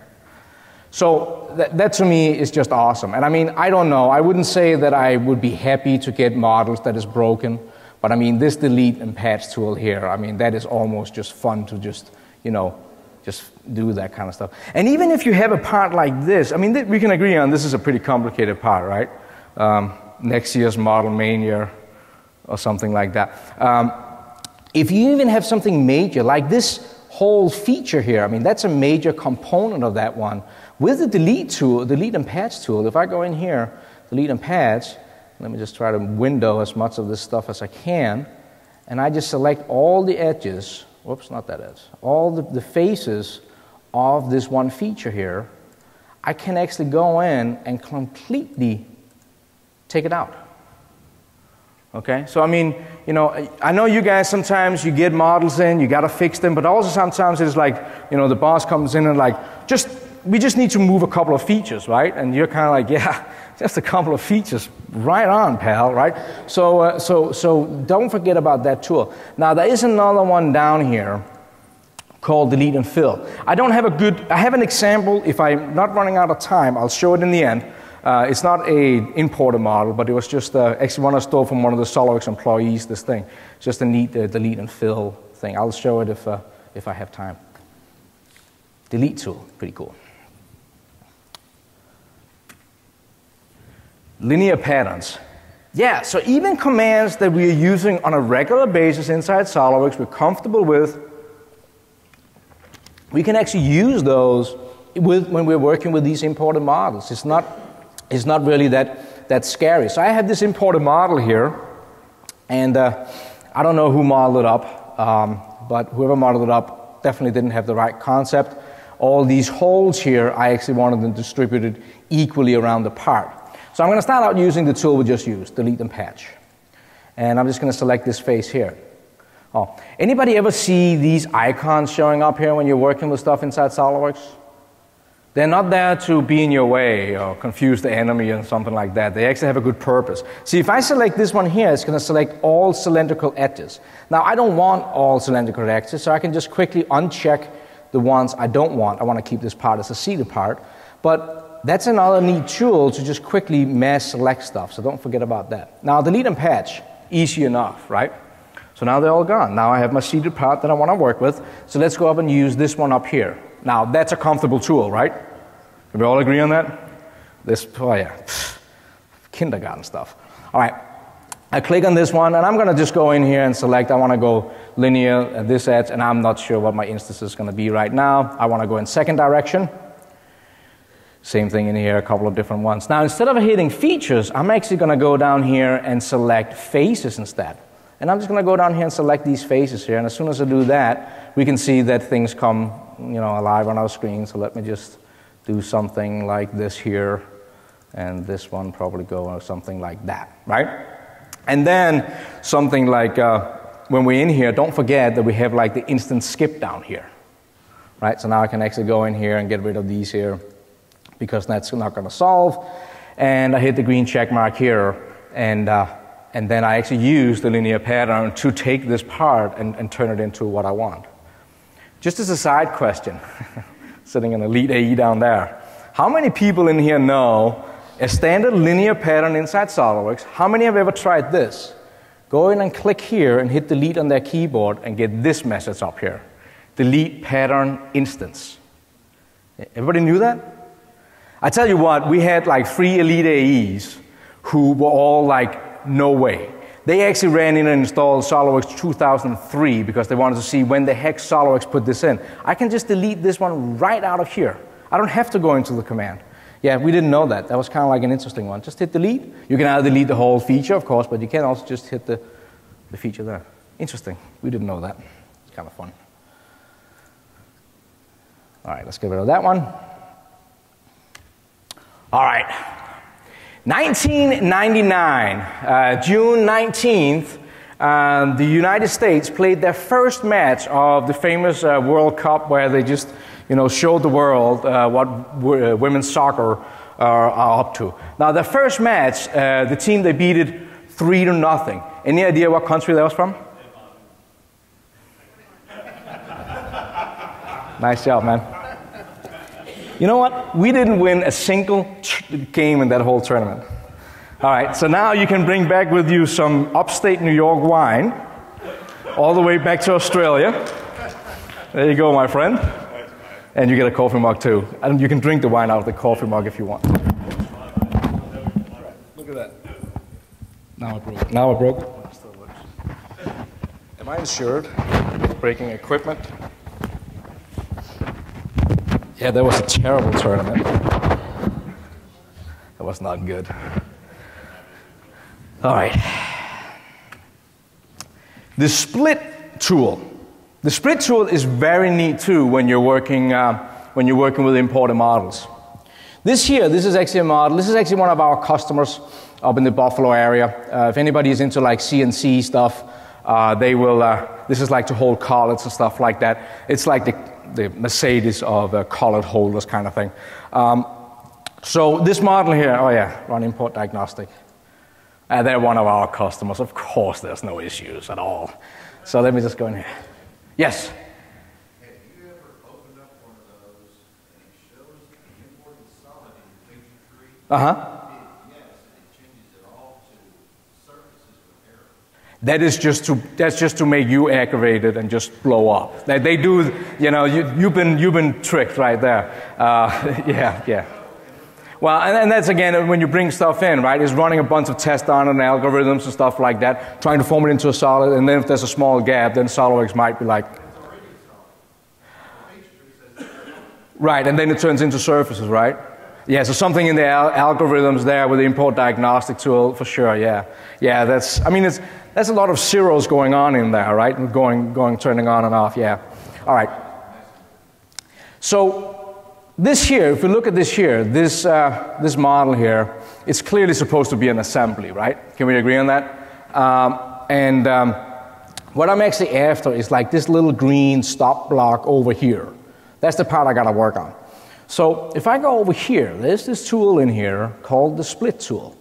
So that to me is just awesome. And I mean, I don't know, I wouldn't say that I would be happy to get models that is broken, but I mean, this delete and patch tool here, I mean, that is almost just fun to just, you know, just do that kind of stuff. And even if you have a part like this, I mean, we can agree on this is a pretty complicated part, right? Next year's model mania or something like that. If you even have something major, like this whole feature here, I mean, that's a major component of that one. With the delete tool, delete and patch tool, if I go in here, delete and patch, let me just try to window as much of this stuff as I can, and I just select all the edges, whoops, not that edge, all the faces of this one feature here, I can actually go in and completely take it out. Okay, so I mean, you know, I know you guys sometimes you get models in, you got to fix them, but also sometimes it's like, you know, the boss comes in and like, we just need to move a couple of features, right? And you're kind of like, yeah, just a couple of features, right on, pal, right? So don't forget about that tool. Now there is another one down here called delete and fill. I have an example. If I'm not running out of time, I'll show it in the end. It's not an imported model, but it was just actually one I stole from one of the SolidWorks employees, this thing. Just a neat delete and fill thing. I'll show it if I have time. Delete tool, pretty cool. Linear patterns. Yeah, so even commands that we are using on a regular basis inside SolidWorks we're comfortable with, we can actually use those when we're working with these imported models. It's not really that scary. So I have this imported model here, and I don't know who modeled it up, but whoever modeled it up definitely didn't have the right concept. All these holes here, I actually wanted them distributed equally around the part. So I'm going to start out using the tool we just used, delete and patch. And I'm just going to select this face here. Oh, anybody ever see these icons showing up here when you're working with stuff inside SolidWorks? They're not there to be in your way or confuse the enemy or something like that. They actually have a good purpose. See, if I select this one here, it's going to select all cylindrical edges. Now, I don't want all cylindrical edges, so I can just quickly uncheck the ones I don't want. I want to keep this part as a seated part. But that's another neat tool to just quickly mass select stuff, so don't forget about that. Now, delete and patch, easy enough, right? So now they're all gone. Now I have my seated part that I want to work with. So let's go up and use this one up here. Now, that's a comfortable tool, right? Can we all agree on that? This, oh yeah, kindergarten stuff. All right, I click on this one, and I'm going to just go in here and select, I want to go linear at this edge, and I'm not sure what my instance is going to be right now. I want to go in second direction. Same thing in here, a couple of different ones. Now, instead of hitting features, I'm actually going to go down here and select faces instead. And I'm just going to go down here and select these faces here, and as soon as I do that, we can see that things come alive on our screen, so let me just do something like this here, and this one probably go something like that, right? And then something like, when we're in here, don't forget that we have like the instant skip down here, right? So now I can actually go in here and get rid of these here, because that's not going to solve. And I hit the green check mark here, and then I actually use the linear pattern to take this part and turn it into what I want. Just as a side question, sitting in Elite AE down there, how many people in here know a standard linear pattern inside SolidWorks? How many have ever tried this? Go in and click here and hit delete on their keyboard and get this message up here. Delete pattern instance. Everybody knew that? I tell you what, we had like 3 Elite AEs who were all like, no way. They actually ran in and installed SolidWorks 2003 because they wanted to see when the heck SolidWorks put this in. I can just delete this one right out of here. I don't have to go into the command. Yeah, we didn't know that. That was kind of like an interesting one. Just hit delete. You can either delete the whole feature, of course, but you can also just hit the feature there. Interesting. We didn't know that. It's kind of fun. All right, let's get rid of that one. All right, 1999, June 19th, the United States played their first match of the famous World Cup, where they just, showed the world what women's soccer are up to. Now, the first match, the team they beat it 3-0. Any idea what country that was from? Nice job, man. You know what? We didn't win a single game in that whole tournament. All right, so now you can bring back with you some upstate New York wine, all the way back to Australia. There you go, my friend. And you get a coffee mug too. And you can drink the wine out of the coffee mug if you want. Look at that. Now it broke. Now it broke. It still works. Am I insured? Breaking equipment. Yeah, that was a terrible tournament. That was not good. All right. The split tool. The split tool is very neat too when you're working with imported models. This is actually a model. This is actually one of our customers up in the Buffalo area. If anybody is into like CNC stuff, they will. This is like to hold collets and stuff like that. It's like the Mercedes of collet holders kind of thing. So this model here, oh yeah, run import diagnostic. They're one of our customers. Of course, there's no issues at all. So let me just go in here. Yes? Have you ever opened up one of those and it shows the imported solid in your feature tree? Uh-huh. Yes, it changes it all to surfaces with error. That's just to make you aggravated and just blow up. They do, you've been tricked right there. Yeah. Well, and that's again when you bring stuff in, right? It's running a bunch of tests on and algorithms and stuff like that, trying to form it into a solid, and then if there's a small gap, then SolidWorks might be like, right, and then it turns into surfaces, right? Yeah, so something in the algorithms there with the import diagnostic tool for sure. Yeah, that's a lot of zeros going on in there, right? Turning on and off. Yeah. All right. So. This here, if we look at this here, this model here, it's clearly supposed to be an assembly, right? Can we agree on that? What I'm actually after is like this little green stop block over here. That's the part I gotta work on. So if I go over here, there's this tool in here called the split tool.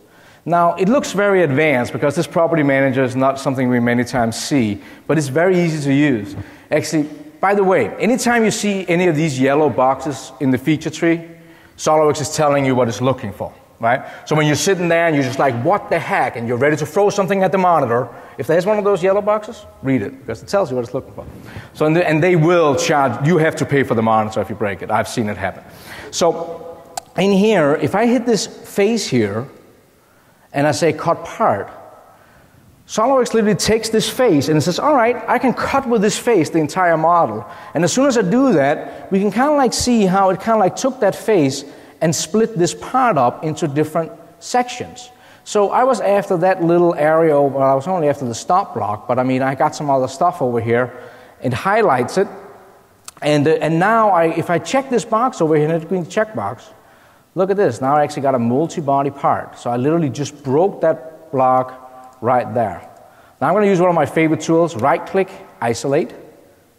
Now, it looks very advanced because this property manager is not something we many times see, but it's very easy to use. Actually, by the way, anytime you see any of these yellow boxes in the feature tree, SolidWorks is telling you what it's looking for, right? So when you're sitting there and you're just like, what the heck, and you're ready to throw something at the monitor, if there's one of those yellow boxes, read it, because it tells you what it's looking for. So, and they will charge, you have to pay for the monitor if you break it. I've seen it happen. So in here, if I hit this face here, and I say cut part, SolidWorks literally takes this face and it says, all right, I can cut with this face the entire model. And as soon as I do that, we can kind of like see how it kind of like took that face and split this part up into different sections. So I was after that little area, well, I was only after the stop block, but I mean, I got some other stuff over here. It highlights it, And now, if I check this box over here, the green check box, look at this. Now I actually got a multi-body part. So I literally just broke that block right there. Now I'm going to use one of my favorite tools, right-click, isolate.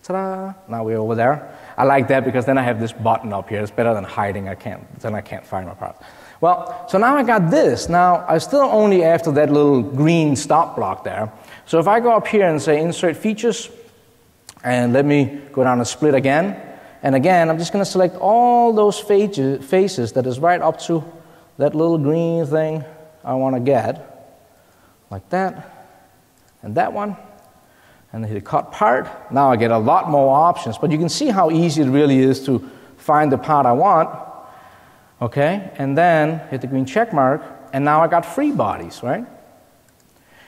Ta-da! Now we're over there. I like that because then I have this button up here. It's better than hiding. Then I can't find my part. Well, so now I got this. Now I'm still only after that little green stop block there. So if I go up here and say Insert Features, and let me go down and split again. And again, I'm just going to select all those faces that is right up to that little green thing I want to get. Like that. And that one. And hit Cut Part. Now I get a lot more options. But you can see how easy it really is to find the part I want. Okay? And then hit the green check mark. And now I got free bodies, right?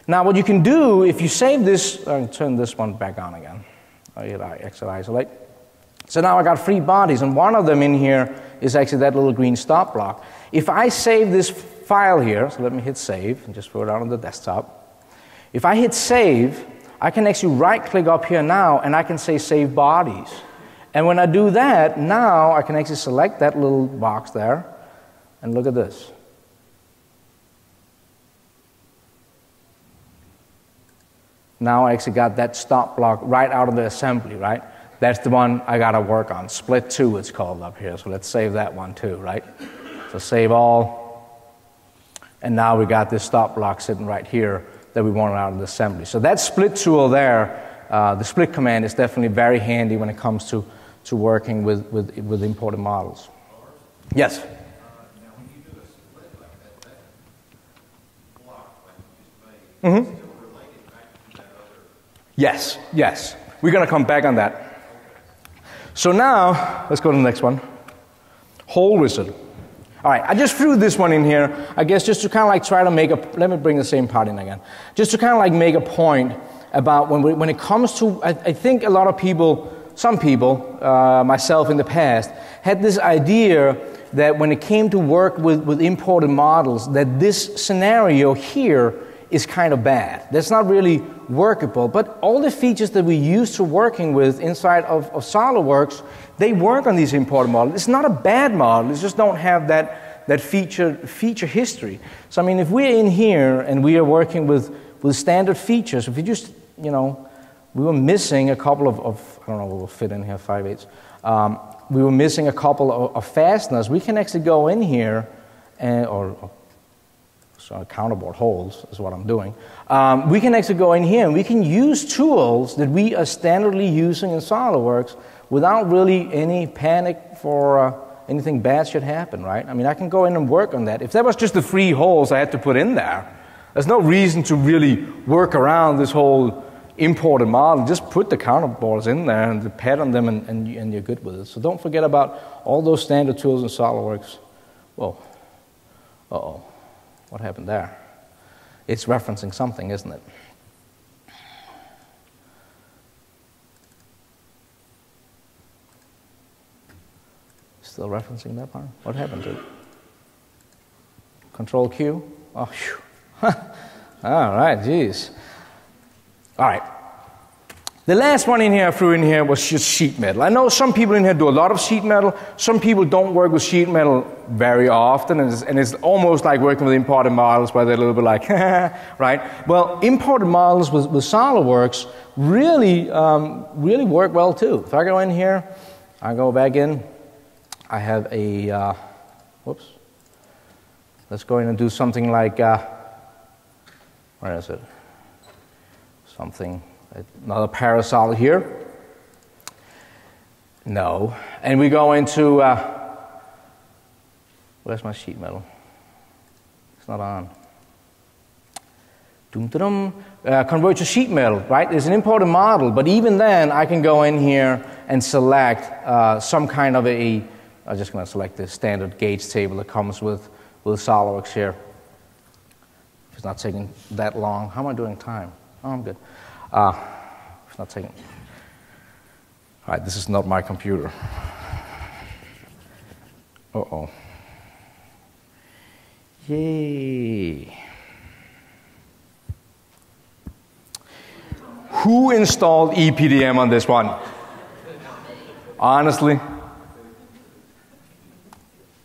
Now what you can do, if you save this, turn this one back on again. I hit exit isolate. So now I got free bodies, and one of them in here is actually that little green stop block. If I save this file here, so let me hit save and just put it out on the desktop. If I hit save, I can actually right-click up here now, and I can say Save Bodies. And when I do that, now I can actually select that little box there, and look at this. Now I actually got that stop block right out of the assembly, right? That's the one I got to work on. Split 2 it's called up here, so let's save that one too, right? So save all, and now we got this stop block sitting right here that we wanted out of the assembly. So that split tool there, the split command is definitely very handy when it comes to working with imported models. Yes? Now when you do a split like that block like you just made, still related back to that other... Yes, yes. We're going to come back on that. So now, let's go to the next one. Hole wizard. All right, I just threw this one in here, I guess just to kind of like try to make a, let me bring the same part in again. Just to kind of like make a point about when it comes to, I think a lot of people, some people, myself in the past, had this idea that when it came to work with imported models, that this scenario here is kind of bad. That's not really workable, but all the features that we used to working with inside of SolidWorks, they work on these imported models. It's not a bad model, it's just don't have that feature history. So I mean, if we're in here and we are working with standard features, if you just, you know, we were missing a couple of I don't know what will fit in here, 5/8. We were missing a couple of fasteners. We can actually go in here and, so counterboard holes is what I'm doing. We can actually go in here and we can use tools that we are standardly using in SolidWorks without really any panic for anything bad should happen, right? I mean, I can go in and work on that. If that was just the 3 holes I had to put in there, there's no reason to really work around this whole imported model. Just put the counterboards in there and pattern them and you're good with it. So don't forget about all those standard tools in SolidWorks. Whoa. Uh-oh. What happened there? It's referencing something, isn't it? Still referencing that part? What happened to it? Control Q? Oh, phew. All right, geez. All right. The last one in here I threw in here was just sheet metal. I know some people in here do a lot of sheet metal. Some people don't work with sheet metal very often, and it's almost like working with imported models where they're a little bit like, right? Well, imported models with SolidWorks really work well too. If I go in here, I go back in, I have a, whoops. Let's go in and do something like, where is it? Something. Another parasol here. No. And we go into, where's my sheet metal? It's not on. Convert to sheet metal, right? There's an imported model, but even then I can go in here and select some kind of a, I'm just going to select the standard gauge table that comes with SolidWorks here. If it's not taking that long. How am I doing time? Oh, I'm good. It's not taking. All right, this is not my computer. Uh-oh. Yay. Who installed EPDM on this one? Honestly,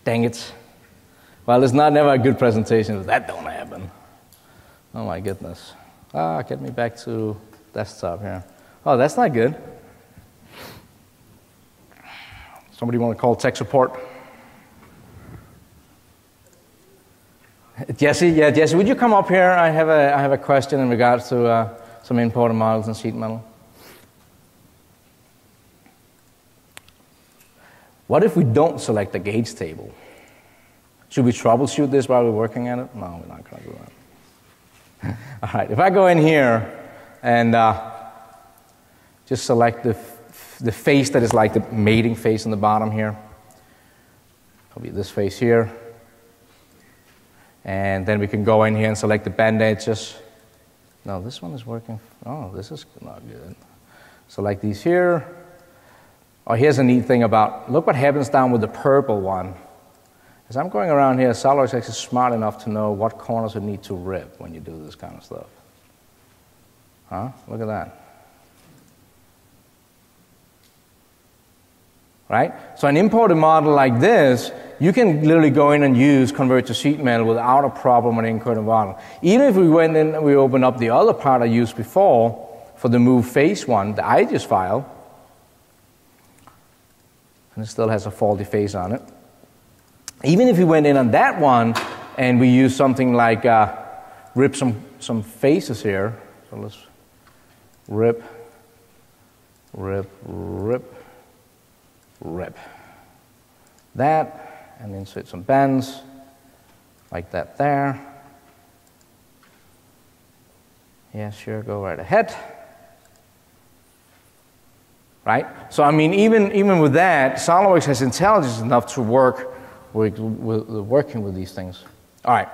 dang it. Well, it's not never a good presentation if that don't happen. Oh my goodness. Get me back to desktop here. Oh, that's not good. Somebody want to call tech support? Jesse, yeah, Jesse, would you come up here? I have a question in regards to some imported models and sheet metal. What if we don't select the gauge table? Should we troubleshoot this while we're working at it? No, we're not going to do that. All right, if I go in here and just select the face that is like the mating face in the bottom here, probably this face here, and then we can go in here and select the bend edges. No, this one is working. Oh, this is not good. Select these here. Oh, here's a neat thing about, look what happens down with the purple one. As I'm going around here, SolidWorks is actually smart enough to know what corners you need to rip when you do this kind of stuff. Huh? Look at that. Right? So an imported model like this, you can literally go in and convert to sheet metal without a problem on an imported model. Even if we went in and we opened up the other part I used before for the move face one, the IGES file, and it still has a faulty face on it. Even if we went in on that one and we use something like rip some faces here, so let's rip, that, and insert some bends like that there. Yeah, sure, go right ahead. Right? So I mean, even with that, SolidWorks has intelligence enough to work working with these things. All right.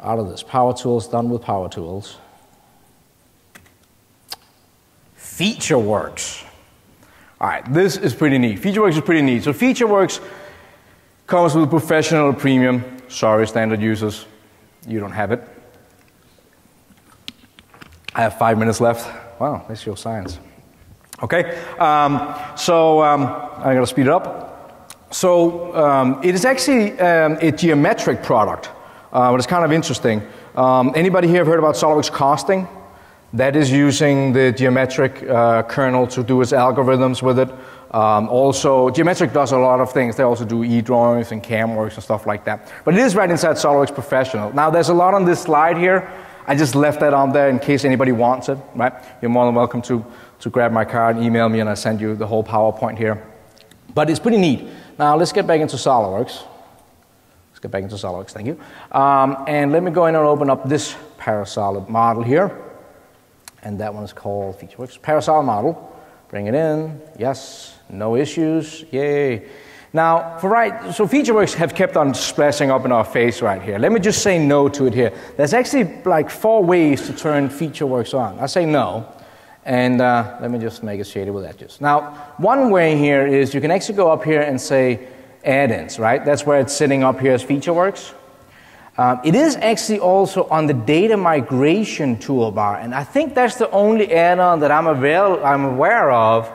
Out of this, power tools, done with power tools. FeatureWorks. All right, this is pretty neat. FeatureWorks is pretty neat. So FeatureWorks comes with professional premium. Sorry, standard users, you don't have it. I have 5 minutes left. Wow, that's your science. Okay, so I'm going to speed it up. So it is actually a geometric product, but it's kind of interesting. Anybody here have heard about SolidWorks costing? That is using the geometric kernel to do its algorithms with it. Also, geometric does a lot of things. They also do e-drawings and CamWorks and stuff like that. But it is right inside SolidWorks Professional. Now, there's a lot on this slide here. I just left that on there in case anybody wants it, right? You're more than welcome to grab my card, email me, and I'll send you the whole PowerPoint here. But it's pretty neat. Now, let's get back into SolidWorks. Let's get back into SolidWorks, thank you. And let me go in and open up this Parasolid model here. And that one is called FeatureWorks Parasolid model. Bring it in. Yes, no issues. Yay. Now, so FeatureWorks have kept on splashing up in our face right here. Let me just say no to it here. There's actually like 4 ways to turn FeatureWorks on. I say no. And let me just make it shaded with edges. Now, one way here is you can actually go up here and say add-ins, right? That's where it's sitting up here as FeatureWorks. It is actually also on the data migration toolbar, and I think that's the only add-on that I'm aware of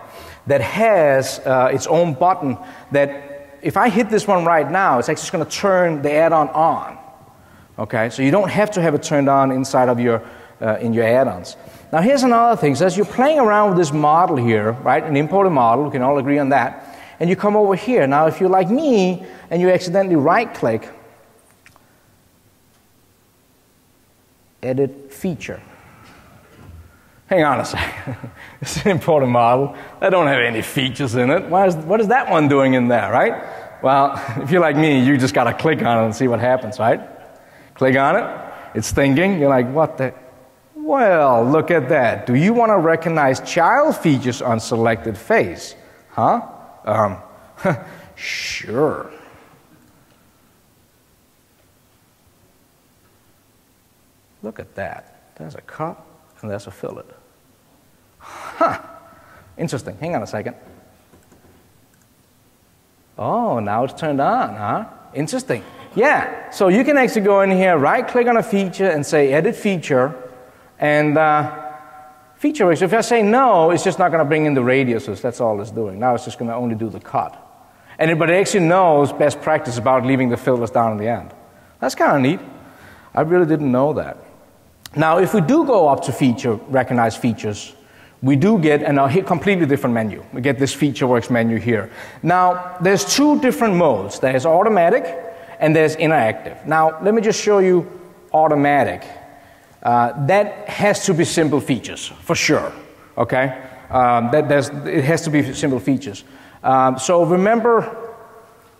that has its own button that if I hit this one right now, it's actually going to turn the add-on on. Okay, so you don't have to have it turned on inside of your in your add-ons. Now here's another thing. So as you're playing around with this model here, right, an imported model, we can all agree on that, and you come over here. Now if you're like me and you accidentally right-click, edit feature. Hang on a second. It's an imported model. I don't have any features in it. What is that one doing in there, right? Well, if you're like me, you just got to click on it and see what happens, right? Click on it. It's thinking. You're like, what the? Well, look at that. Do you want to recognize child features on selected face? Huh? Sure. Look at that. There's a cut and there's a fillet. Huh. Interesting. Hang on a second. Oh, now it's turned on, huh? Interesting. Yeah. So you can actually go in here, right-click on a feature and say Edit Feature, and FeatureWorks, if I say no, it's just not going to bring in the radiuses. That's all it's doing. Now it's just going to only do the cut. But it actually knows best practice about leaving the filters down in the end. That's kind of neat. I really didn't know that. Now, if we do go up to recognize features, we do get a completely different menu. We get this FeatureWorks menu here. Now, there's two different modes. There's automatic and there's interactive. Now, let me just show you automatic. That has to be simple features, for sure. Okay? It has to be simple features. So remember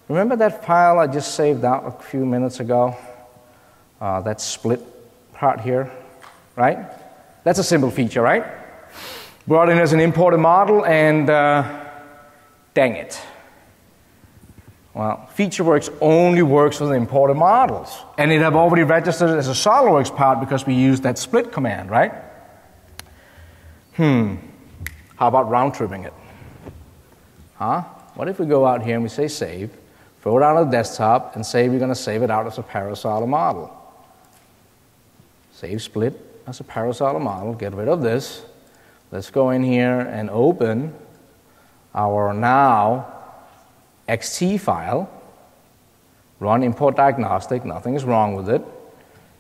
that file I just saved out a few minutes ago? That split part here, right? That's a simple feature, right? Brought in as an imported model, and dang it. Well, FeatureWorks only works with imported models. And it have already registered it as a SolidWorks part because we used that split command, right? How about round-tripping it? Huh? What if we go out here and we say save, throw it out on the desktop, and say we're going to save it out as a parasolid model. Save split as a parasolid model, get rid of this. Let's go in here and open our now XT file, run import diagnostic, nothing is wrong with it,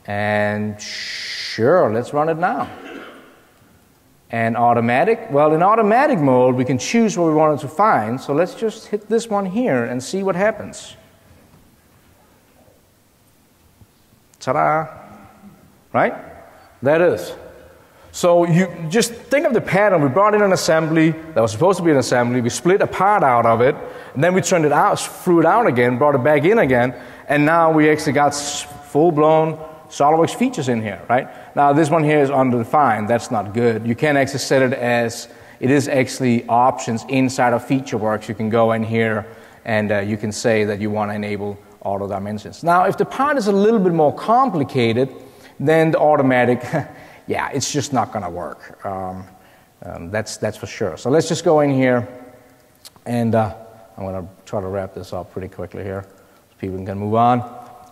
and sure, let's run it now. And automatic, well, in automatic mode, we can choose what we wanted to find, so let's just hit this one here and see what happens. Ta-da! Right? That is. So you just think of the pattern. We brought in an assembly that was supposed to be an assembly. We split a part out of it, and then we turned it out, threw it out again, brought it back in again, and now we actually got full-blown SolidWorks features in here, right? Now this one here is undefined. That's not good. You can actually set it as, it is actually options inside of FeatureWorks. You can go in here and you can say that you want to enable auto dimensions. Now if the part is a little bit more complicated, then the automatic, yeah, it's just not going to work. That's for sure. So let's just go in here, and I'm going to try to wrap this up pretty quickly here so people can move on.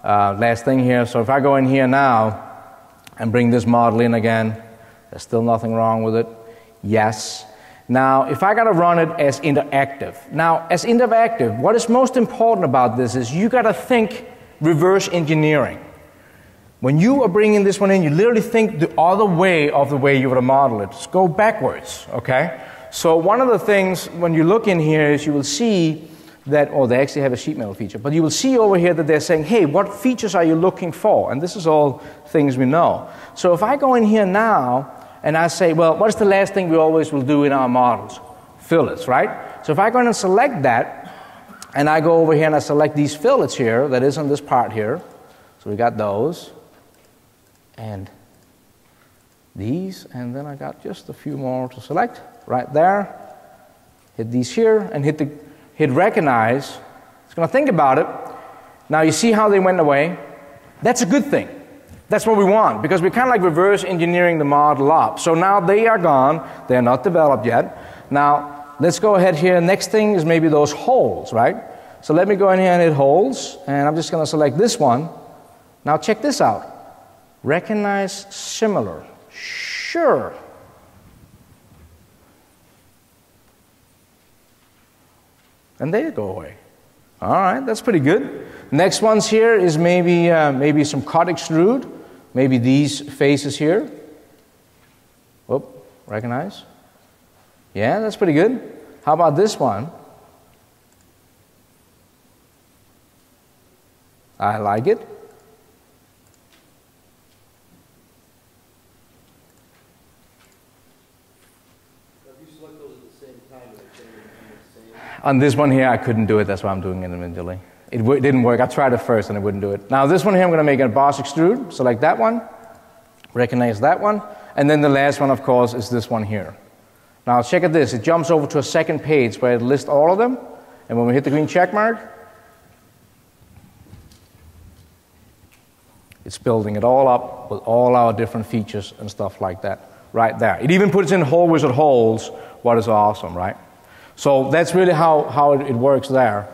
Last thing here, so if I go in here now and bring this model in again, there's still nothing wrong with it. Yes. Now, if I got to run it as interactive. Now, as interactive, what is most important about this is you got to think reverse engineering. When you are bringing this one in, you literally think the other way of the way you would model it. Just go backwards, okay? So one of the things, when you look in here, is you will see that, oh, they actually have a sheet metal feature, but you will see over here that they're saying, hey, what features are you looking for? And this is all things we know. So if I go in here now, and I say, well, what is the last thing we always will do in our models? Fillets, right? So if I go in and select that, and I go over here and I select these fillets here, that is on this part here, so we got those, and these, and then I got just a few more to select right there. Hit these here and hit recognize. It's going to think about it. Now you see how they went away. That's a good thing. That's what we want, because we're kind of like reverse engineering the model up. So now they are gone. They're not developed yet. Now let's go ahead here. Next thing is maybe those holes, right? So let me go in here and hit holes, and I'm just going to select this one. Now check this out. Recognize similar. Sure. And they go away. All right, that's pretty good. Next ones here is maybe some cut extrude. Maybe these faces here. Whoop, recognize. Yeah, that's pretty good. How about this one? I like it. On this one here, I couldn't do it. That's why I'm doing it individually. It didn't work. I tried it first, and it wouldn't do it. Now, this one here, I'm going to make a boss extrude. Select that one. Recognize that one. And then the last one, of course, is this one here. Now, check out this. It jumps over to a second page where it lists all of them. And when we hit the green check mark, it's building it all up with all our different features and stuff like that right there. It even puts in whole wizard holes, what is awesome, right? So that's really how it works there.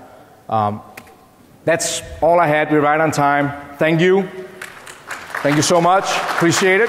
That's all I had. We're right on time. Thank you. Thank you so much. Appreciate it.